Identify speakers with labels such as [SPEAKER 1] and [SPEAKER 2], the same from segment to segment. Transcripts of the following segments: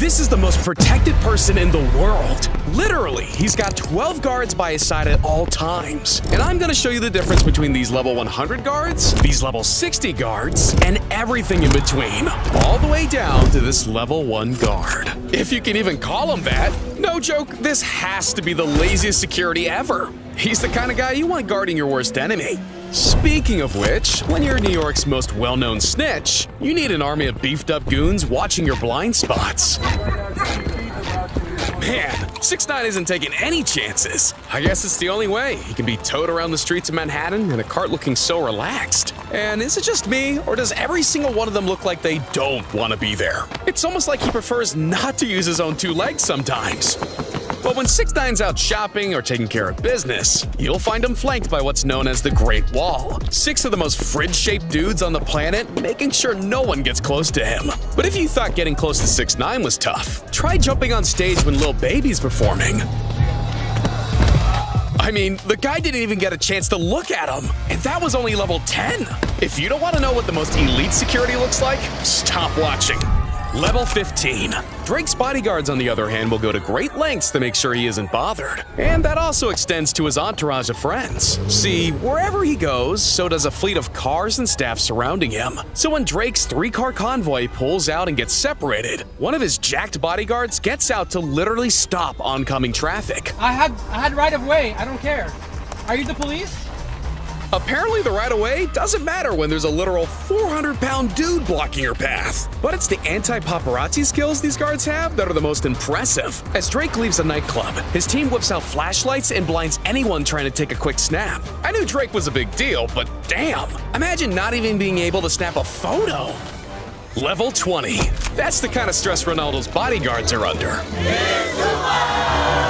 [SPEAKER 1] This is the most protected person in the world. Literally, he's got 12 guards by his side at all times. And I'm gonna show you the difference between these level 100 guards, these level 60 guards, and everything in between. All the way down to this level 1 guard. If you can even call him that. No joke, this has to be the laziest security ever. He's the kind of guy you want guarding your worst enemy. Speaking of which, when you're New York's most well-known snitch, you need an army of beefed-up goons watching your blind spots. Man, 6ix9ine isn't taking any chances. I guess it's the only way. He can be towed around the streets of Manhattan in a cart looking so relaxed. And is it just me, or does every single one of them look like they don't want to be there? It's almost like he prefers not to use his own 2 legs sometimes. But when 6ix9ine's out shopping or taking care of business, you'll find him flanked by what's known as the Great Wall. 6 of the most fridge-shaped dudes on the planet, making sure no one gets close to him. But if you thought getting close to 6ix9ine was tough, try jumping on stage when Lil Baby's performing. I mean, the guy didn't even get a chance to look at him, and that was only level 10. If you don't want to know what the most elite security looks like, stop watching. Level 15. Drake's bodyguards, on the other hand, will go to great lengths to make sure he isn't bothered. And that also extends to his entourage of friends. See, wherever he goes, so does a fleet of cars and staff surrounding him. So when Drake's 3-car convoy pulls out and gets separated, one of his jacked bodyguards gets out to literally stop oncoming traffic.
[SPEAKER 2] I had right of way. I don't care. Are you the police?
[SPEAKER 1] Apparently the right-of-way doesn't matter when there's a literal 400-pound dude blocking your path. But it's the anti-paparazzi skills these guards have that are the most impressive. As Drake leaves a nightclub, his team whips out flashlights and blinds anyone trying to take a quick snap. I knew Drake was a big deal, but damn, imagine not even being able to snap a photo. Level 20. That's the kind of stress Ronaldo's bodyguards are under.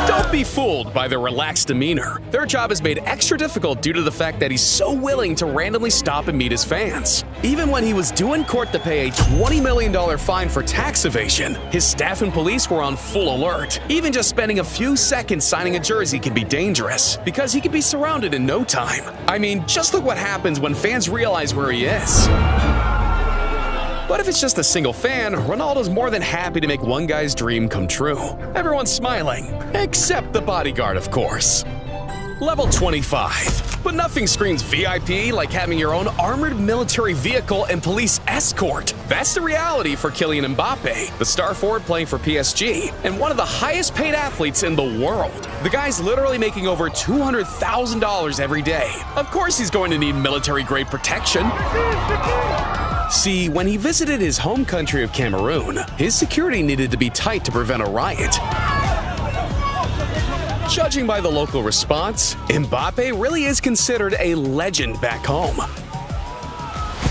[SPEAKER 1] Don't be fooled by their relaxed demeanor. Their job is made extra difficult due to the fact that he's so willing to randomly stop and meet his fans. Even when he was due in court to pay a $20 million fine for tax evasion, his staff and police were on full alert. Even just spending a few seconds signing a jersey can be dangerous, because he could be surrounded in no time. I mean, just look what happens when fans realize where he is. But if it's just a single fan, Ronaldo's more than happy to make one guy's dream come true. Everyone's smiling, except the bodyguard, of course. Level 25. But nothing screams VIP like having your own armored military vehicle and police escort. That's the reality for Kylian Mbappe, the star forward playing for PSG, and one of the highest paid athletes in the world. The guy's literally making over $200,000 every day. Of course he's going to need military-grade protection. See, when he visited his home country of Cameroon, his security needed to be tight to prevent a riot. Judging by the local response, Mbappe really is considered a legend back home.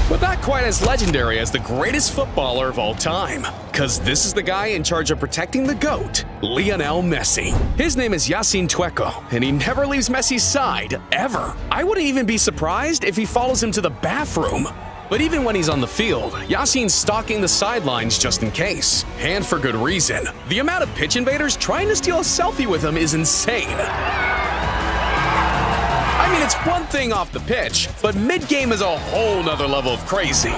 [SPEAKER 1] But not quite as legendary as the greatest footballer of all time, cause this is the guy in charge of protecting the GOAT, Lionel Messi. His name is Yassine Tweko, and he never leaves Messi's side, ever. I wouldn't even be surprised if he follows him to the bathroom. But even when he's on the field, Yassine's stalking the sidelines just in case. And for good reason. The amount of pitch invaders trying to steal a selfie with him is insane. I mean, it's one thing off the pitch, but mid-game is a whole nother level of crazy.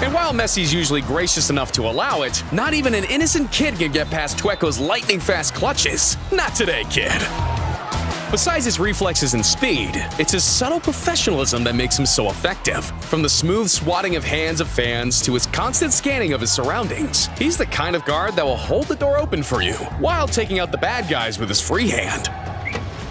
[SPEAKER 1] And while Messi's usually gracious enough to allow it, not even an innocent kid can get past Tweko's lightning-fast clutches. Not today, kid. Besides his reflexes and speed, it's his subtle professionalism that makes him so effective. From the smooth swatting of hands of fans to his constant scanning of his surroundings, he's the kind of guard that will hold the door open for you while taking out the bad guys with his free hand.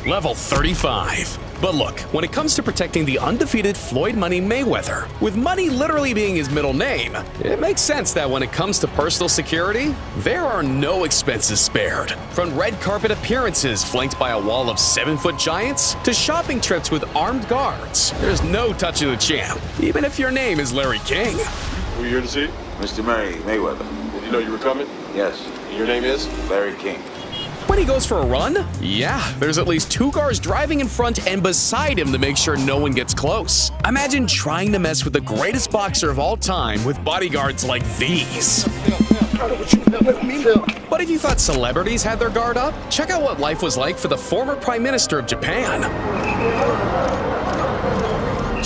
[SPEAKER 1] Level 35. But look, when it comes to protecting the undefeated Floyd Money Mayweather, with Money literally being his middle name, it makes sense that when it comes to personal security, there are no expenses spared. From red carpet appearances flanked by a wall of 7-foot giants, to shopping trips with armed guards, there's no touching the champ, even if your name is Larry King.
[SPEAKER 3] Who are you here to see?
[SPEAKER 4] Mr. Murray Mayweather.
[SPEAKER 3] Did you know you were coming?
[SPEAKER 4] Yes.
[SPEAKER 3] And your name is?
[SPEAKER 4] Larry King.
[SPEAKER 1] When he goes for a run, yeah, there's at least 2 cars driving in front and beside him to make sure no one gets close. Imagine trying to mess with the greatest boxer of all time with bodyguards like these. But if you thought celebrities had their guard up, check out what life was like for the former Prime Minister of Japan.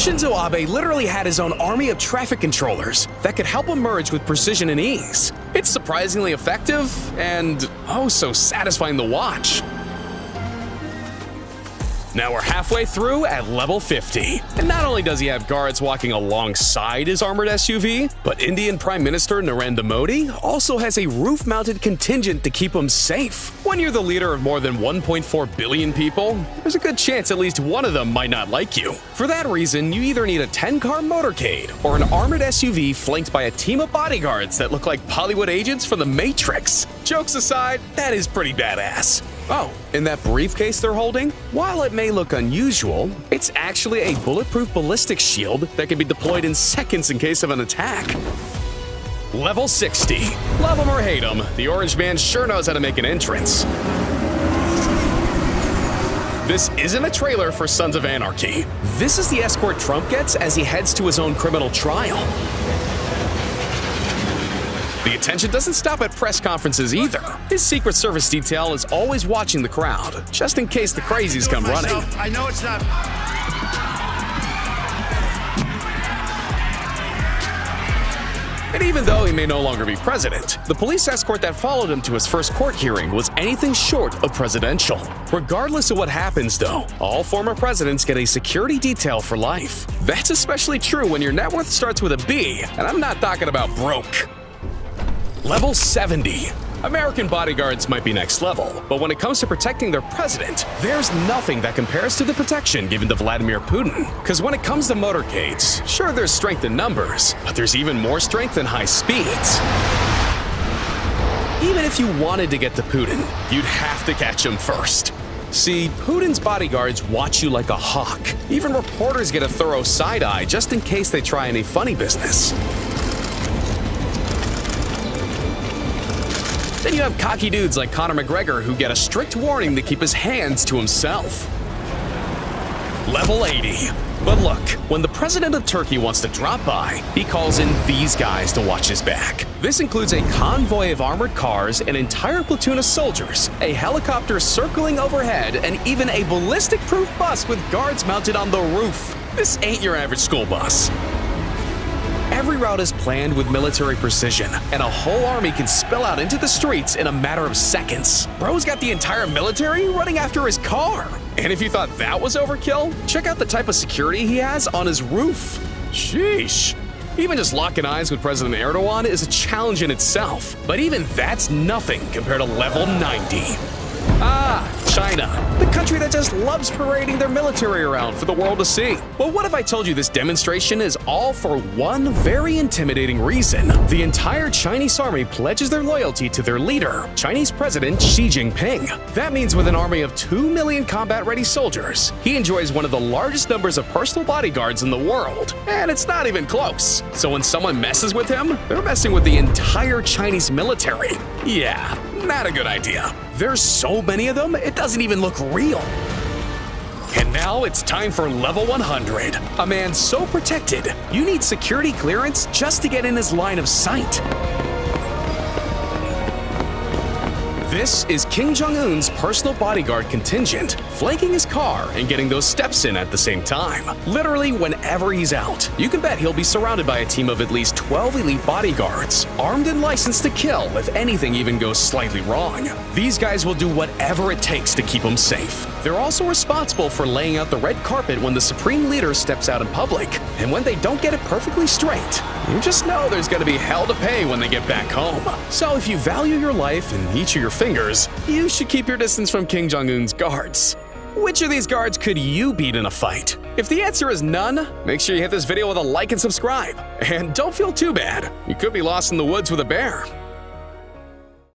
[SPEAKER 1] Shinzo Abe literally had his own army of traffic controllers that could help him merge with precision and ease. It's surprisingly effective and oh so satisfying to watch. Now we're halfway through at level 50. And not only does he have guards walking alongside his armored SUV, but Indian Prime Minister Narendra Modi also has a roof-mounted contingent to keep him safe. When you're the leader of more than 1.4 billion people, there's a good chance at least one of them might not like you. For that reason, you either need a 10-car motorcade or an armored SUV flanked by a team of bodyguards that look like Bollywood agents from The Matrix. Jokes aside, that is pretty badass. Oh, and that briefcase they're holding? While it may look unusual, it's actually a bulletproof ballistic shield that can be deployed in seconds in case of an attack. Level 60. Love him or hate him, the orange man sure knows how to make an entrance. This isn't a trailer for Sons of Anarchy. This is the escort Trump gets as he heads to his own criminal trial. The attention doesn't stop at press conferences either. His Secret Service detail is always watching the crowd, just in case the crazies come running.
[SPEAKER 5] I know it's not.
[SPEAKER 1] And even though he may no longer be president, the police escort that followed him to his first court hearing was anything short of presidential. Regardless of what happens, though, all former presidents get a security detail for life. That's especially true when your net worth starts with a B, and I'm not talking about broke. Level 70. American bodyguards might be next level, but when it comes to protecting their president, there's nothing that compares to the protection given to Vladimir Putin. Because when it comes to motorcades, sure there's strength in numbers, but there's even more strength in high speeds. Even if you wanted to get to Putin, you'd have to catch him first. See, Putin's bodyguards watch you like a hawk. Even reporters get a thorough side-eye just in case they try any funny business. Then you have cocky dudes like Conor McGregor who get a strict warning to keep his hands to himself. Level 80. But look, when the president of Turkey wants to drop by, he calls in these guys to watch his back. This includes a convoy of armored cars, an entire platoon of soldiers, a helicopter circling overhead, and even a ballistic-proof bus with guards mounted on the roof. This ain't your average school bus. Every route is planned with military precision, and a whole army can spill out into the streets in a matter of seconds. Bro's got the entire military running after his car. And if you thought that was overkill, check out the type of security he has on his roof. Sheesh. Even just locking eyes with President Erdogan is a challenge in itself. But even that's nothing compared to level 90. Ah, China, the country that just loves parading their military around for the world to see. But what if I told you this demonstration is all for one very intimidating reason? The entire Chinese army pledges their loyalty to their leader, Chinese President Xi Jinping. That means with an army of 2 million combat-ready soldiers, he enjoys one of the largest numbers of personal bodyguards in the world. And it's not even close. So when someone messes with him, they're messing with the entire Chinese military. Yeah, not a good idea. There's so many of them, it doesn't even look real. And now it's time for level 100. A man so protected, you need security clearance just to get in his line of sight. This is Kim Jong-un's personal bodyguard contingent, flanking his car and getting those steps in at the same time. Literally, whenever he's out, you can bet he'll be surrounded by a team of at least 12 elite bodyguards, armed and licensed to kill if anything even goes slightly wrong. These guys will do whatever it takes to keep him safe. They're also responsible for laying out the red carpet when the supreme leader steps out in public. And when they don't get it perfectly straight, you just know there's gonna be hell to pay when they get back home. So if you value your life and each of your fingers, you should keep your distance from Kim Jong-un's guards. Which of these guards could you beat in a fight? If the answer is none, make sure you hit this video with a like and subscribe. And don't feel too bad. You could be lost in the woods with a bear.